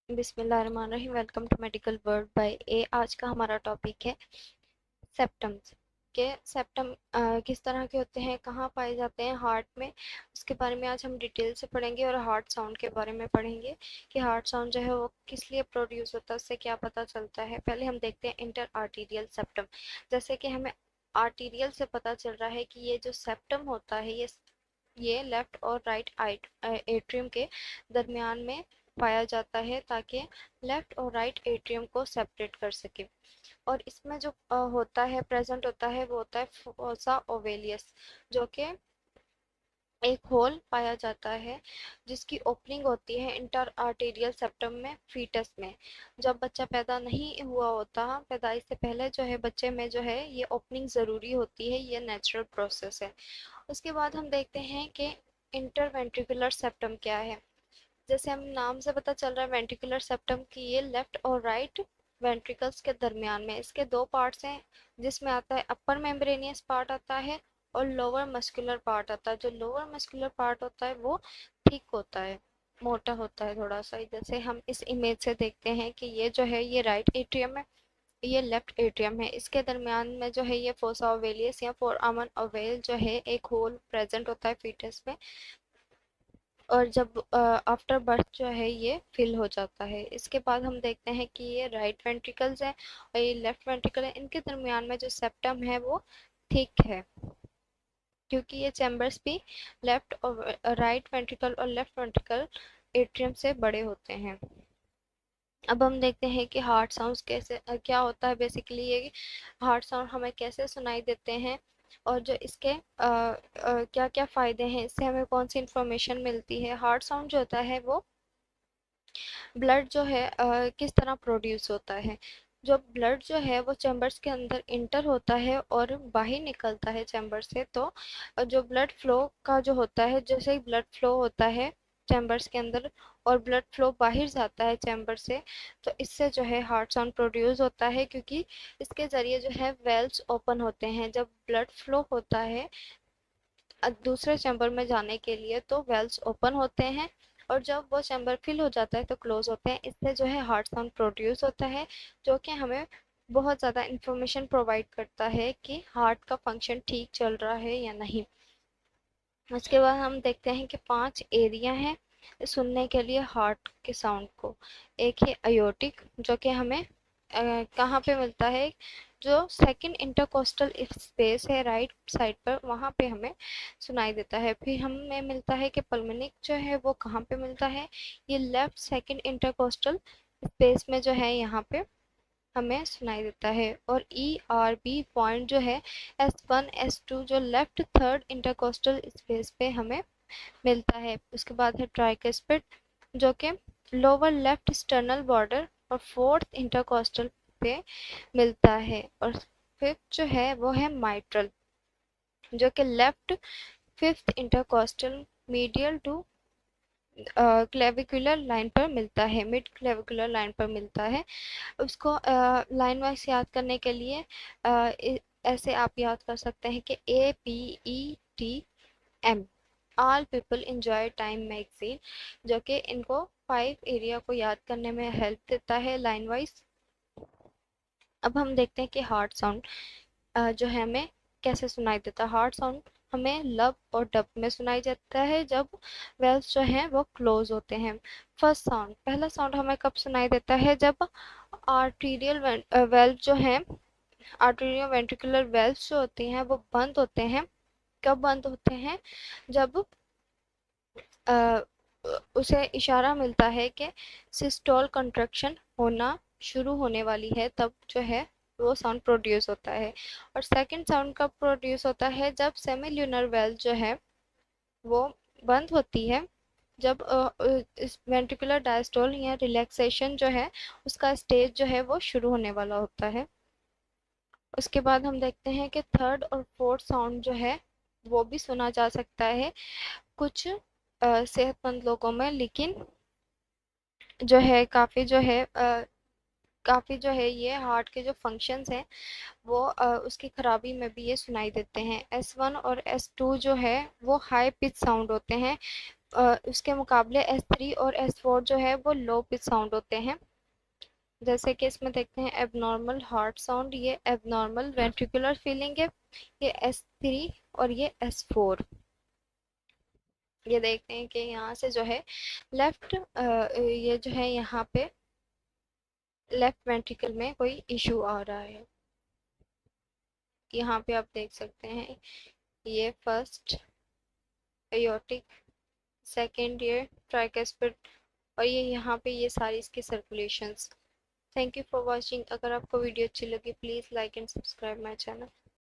बिस्मिल्लाहिर्रहमानिर्रहीम। Welcome to medical world by A. आज का हमारा टॉपिक है सेप्टम्स के। सेप्टम किस तरह के होते हैं, कहाँ पाए जाते हैं हार्ट में, उसके बारे में आज हम डिटेल से पढ़ेंगे। और हार्ट साउंड के बारे में पढ़ेंगे कि हार्ट साउंड जो है वो किस लिए प्रोड्यूस होता है, उससे क्या पता चलता है। पहले हम देखते हैं इंटर आर्टीरियल सेप्टम। जैसे कि हमें आर्टीरियल से पता चल रहा है कि ये जो सेप्टम होता है ये लेफ्ट और राइट एट्रियम के दरमियान में पाया जाता है, ताकि लेफ्ट और राइट एट्रियम को सेपरेट कर सके। और इसमें जो होता है, प्रेजेंट होता है, वो होता है फोसा ओवेलियस, जो कि एक होल पाया जाता है जिसकी ओपनिंग होती है इंटर आर्टेरियल सेप्टम में फीटस में। जब बच्चा पैदा नहीं हुआ होता, पैदाइश से पहले जो है बच्चे में जो है ये ओपनिंग ज़रूरी होती है, ये नेचुरल प्रोसेस है। उसके बाद हम देखते हैं कि इंटरवेंट्रिकुलर सेप्टम क्या है। जैसे हम नाम से पता चल रहा है वेंट्रिकुलर सेप्टम की ये लेफ्ट और राइट वेंट्रिकल्स के दरमियान में। इसके दो पार्ट्स हैं, जिसमें आता है अपर मेम्ब्रेनियस पार्ट आता है और लोअर मस्कुलर पार्ट आता है। जो लोअर मस्कुलर पार्ट होता है वो थिक होता है, मोटा होता है थोड़ा सा। जैसे हम इस इमेज से देखते हैं कि ये जो है ये राइट एट्रियम है, ये लेफ्ट एट्रियम है। इसके दरमियान में जो है ये फोसा ओवेलियस या फोरआमन ओवेल जो है एक होल प्रेजेंट होता है फीटस में। और जब आफ्टर बर्थ जो है ये फिल हो जाता है। इसके बाद हम देखते हैं कि ये राइट वेंट्रिकल्स है और ये लेफ्ट वेंट्रिकल है। इनके दरमियान में जो सेप्टम है वो थिक है, क्योंकि ये चैम्बर्स भी लेफ्ट और राइट वेंट्रिकल और लेफ्ट वेंट्रिकल एट्रियम से बड़े होते हैं। अब हम देखते हैं कि हार्ट साउंड्स कैसे क्या होता है। बेसिकली ये हार्ट साउंड हमें कैसे सुनाई देते हैं और जो इसके क्या क्या फ़ायदे हैं, इससे हमें कौन सी इन्फॉर्मेशन मिलती है। हार्ट साउंड जो होता है वो ब्लड जो है किस तरह प्रोड्यूस होता है। जो ब्लड जो है वो चैम्बर्स के अंदर इंटर होता है और बाहर निकलता है चैम्बर से। तो जो ब्लड फ्लो का जो होता है, जैसे ही ब्लड फ्लो होता है चैम्बर्स के अंदर और ब्लड फ्लो बाहर जाता है चैम्बर से, तो इससे जो है हार्ट साउंड प्रोड्यूस होता है, क्योंकि इसके ज़रिए जो है वेल्व्स ओपन होते हैं। जब ब्लड फ्लो होता है दूसरे चैम्बर में जाने के लिए तो वेल्व्स ओपन होते हैं, और जब वो चैम्बर फिल हो जाता है तो क्लोज होते हैं। इससे जो है हार्ट साउंड प्रोड्यूस होता है, जो कि हमें बहुत ज़्यादा इंफॉर्मेशन प्रोवाइड करता है कि हार्ट का फंक्शन ठीक चल रहा है या नहीं। उसके बाद हम देखते हैं कि 5 एरिया हैं सुनने के लिए हार्ट के साउंड को। एक है अयोटिक, जो कि हमें कहाँ पे मिलता है, जो सेकंड इंटरकोस्टल स्पेस है राइट साइड पर, वहाँ पे हमें सुनाई देता है। फिर हमें मिलता है कि पल्मोनिक जो है वो कहाँ पे मिलता है, ये लेफ्ट सेकंड इंटरकोस्टल स्पेस में जो है यहाँ पे हमें सुनाई देता है। और ERB पॉइंट जो है S1 S2 जो लेफ्ट थर्ड इंटरकोस्टल स्पेस पे हमें मिलता है। उसके बाद है ट्राइकस्पिड, जो कि लोअर लेफ्ट स्टर्नल बॉर्डर और फोर्थ इंटरकोस्टल पे मिलता है। और फिफ्थ जो है वो है माइट्रल, जो कि left fifth intercostal medial to clavicular line पर मिलता है, मिड क्लेविकुलर लाइन पर मिलता है। उसको लाइन वाइज याद करने के लिए ऐसे आप याद कर सकते हैं कि APETM, all people enjoy time magazine, जो कि इनको 5 एरिया को याद करने में हेल्प देता है लाइन वाइज। अब हम देखते हैं कि हार्ट साउंड जो है हमें कैसे सुनाई देता है। हार्ट साउंड हमें लब और डब में सुनाई देता है जब वेल्व्स जो हैं वो क्लोज होते हैं। फर्स्ट साउंड, पहला साउंड हमें कब सुनाई देता है, जब आर्टीरियल वेल्व जो है, आर्टीरियो वेंट्रिकुलर वेल्व्स जो होती हैं वो बंद होते हैं। कब बंद होते हैं, जब अ, उसे इशारा मिलता है कि सिस्टोल कंट्रक्शन होना शुरू होने वाली है, तब जो है वो साउंड प्रोड्यूस होता है। और सेकंड साउंड कब प्रोड्यूस होता है, जब सेमिल्यूनर वेल्व जो है वो बंद होती है, जब इस वेंट्रिकुलर डायस्टोल या रिलैक्सेशन जो है उसका स्टेज जो है वो शुरू होने वाला होता है। उसके बाद हम देखते हैं कि थर्ड और फोर्थ साउंड जो है वो भी सुना जा सकता है कुछ सेहतमंद लोगों में, लेकिन जो है काफ़ी जो है ये हार्ट के जो फंक्शंस हैं वो उसकी खराबी में भी ये सुनाई देते हैं। S1 और S2 जो है वो हाई पिच साउंड होते हैं, उसके मुकाबले S3 और S4 जो है वो लो पिच साउंड होते हैं। जैसे कि इसमें देखते हैं एबनॉर्मल हार्ट साउंड, ये एबनॉर्मल वेंट्रिकुलर फीलिंग है, ये S3 और ये S4। ये देखते हैं कि यहाँ से जो है लेफ्ट, ये जो है यहाँ पे लेफ्ट वेंट्रिकल में कोई इशू आ रहा है। यहाँ पे आप देख सकते हैं ये फर्स्ट एयोटिक, सेकेंड ये ट्राइकस्पिड, और ये यहाँ पे ये सारी इसकी circulations. Thank you for watching. अगर आपको वीडियो अच्छी लगी please like and subscribe my channel.